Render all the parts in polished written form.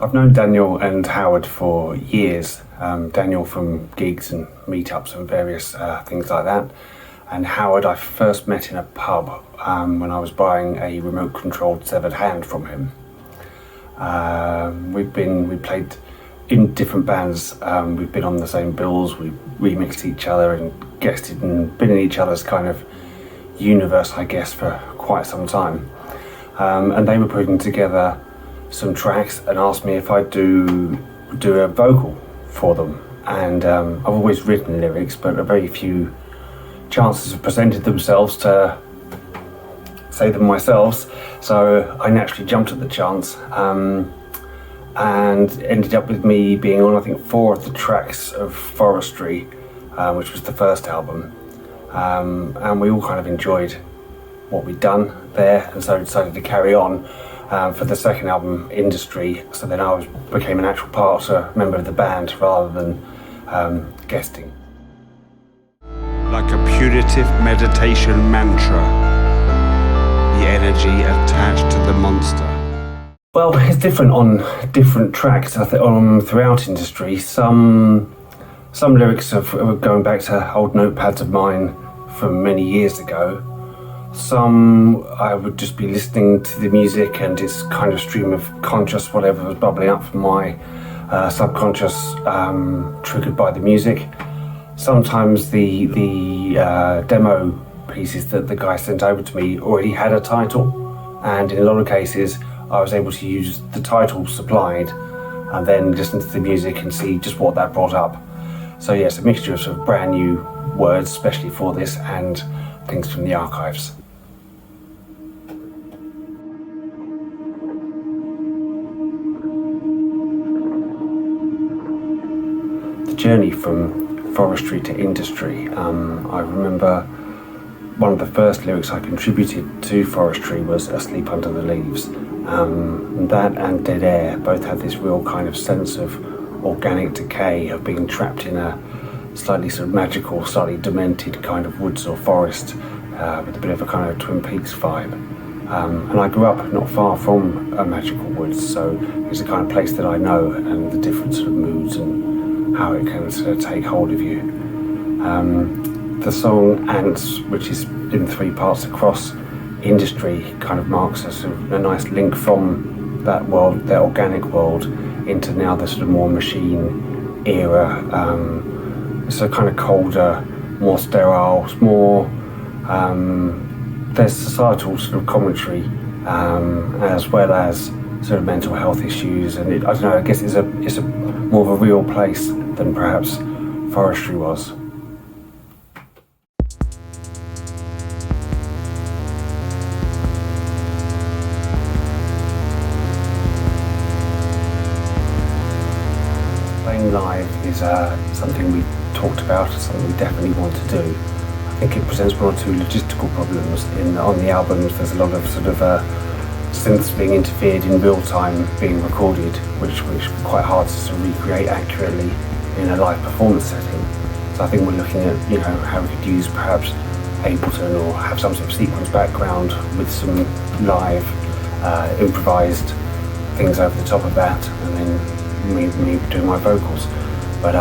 I've known Daniel and Howard for years. Daniel from gigs and meetups and various things like that. And Howard I first met in a pub when I was buying a remote controlled severed hand from him. We played in different bands. We've been on the same bills. We remixed each other and guested and been in each other's kind of universe, I guess, for quite some time. And they were putting together some tracks and asked me if I'd do a vocal for them. And I've always written lyrics, but very few chances have presented themselves to say them myself. So I naturally jumped at the chance, and ended up with me being on, I think, 4 of the tracks of Forestry, which was the first album. And we all kind of enjoyed what we'd done there, and so decided to carry on for the second album, Industry. So then I became an actual part, a member of the band, rather than guesting. Like a putative meditation mantra, the energy attached to the monster. Well, it's different on different tracks. I think throughout Industry, some lyrics are going back to old notepads of mine from many years ago. Some I would just be listening to the music and it's kind of stream of conscious whatever was bubbling up from my subconscious, triggered by the music. Sometimes the demo pieces that the guy sent over to me already had a title, and in a lot of cases I was able to use the title supplied and then listen to the music and see just what that brought up. So yes, a mixture of sort of brand new words, especially for this, and things from the archives. The journey from Forestry to Industry, I remember one of the first lyrics I contributed to Forestry was Asleep Under the Leaves. That and Dead Air both had this real kind of sense of organic decay, of being trapped in a slightly sort of magical, slightly demented kind of woods or forest, with a bit of a kind of Twin Peaks vibe. And I grew up not far from a magical woods, so it's the kind of place that I know, and the different sort of moods and how it can sort of take hold of you. The song Ants, which is in 3 parts across Industry, kind of marks a sort of a nice link from that world, that organic world, into now the sort of more machine era. It's a kind of colder, more sterile, more there's societal sort of commentary, as well as sort of mental health issues, and I don't know, I guess it's a more of a real place than perhaps Forestry was. Playing live is something we talked about, something we definitely want to do. I think it presents 1 or 2 logistical problems. On the albums there's a lot of sort of synths being interfered in real time being recorded, which is quite hard to sort of recreate accurately in a live performance setting. So I think we're looking at, you know, how we could use perhaps Ableton or have some sort of sequence background with some live improvised things over the top of that, and then me doing my vocals. But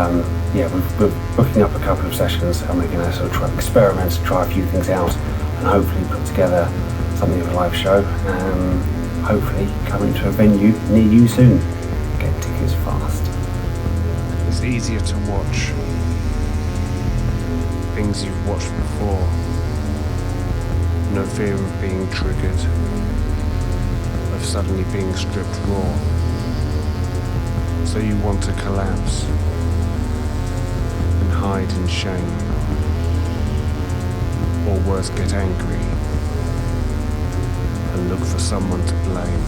yeah, we're booking up a couple of sessions and we're going to sort of experiment, try a few things out, and hopefully put together something of a live show, and hopefully coming to a venue near you soon. Get tickets fast. It's easier to watch things you've watched before. No fear of being triggered, of suddenly being stripped raw. So you want to collapse and hide in shame, or worse, get angry and look for someone to blame.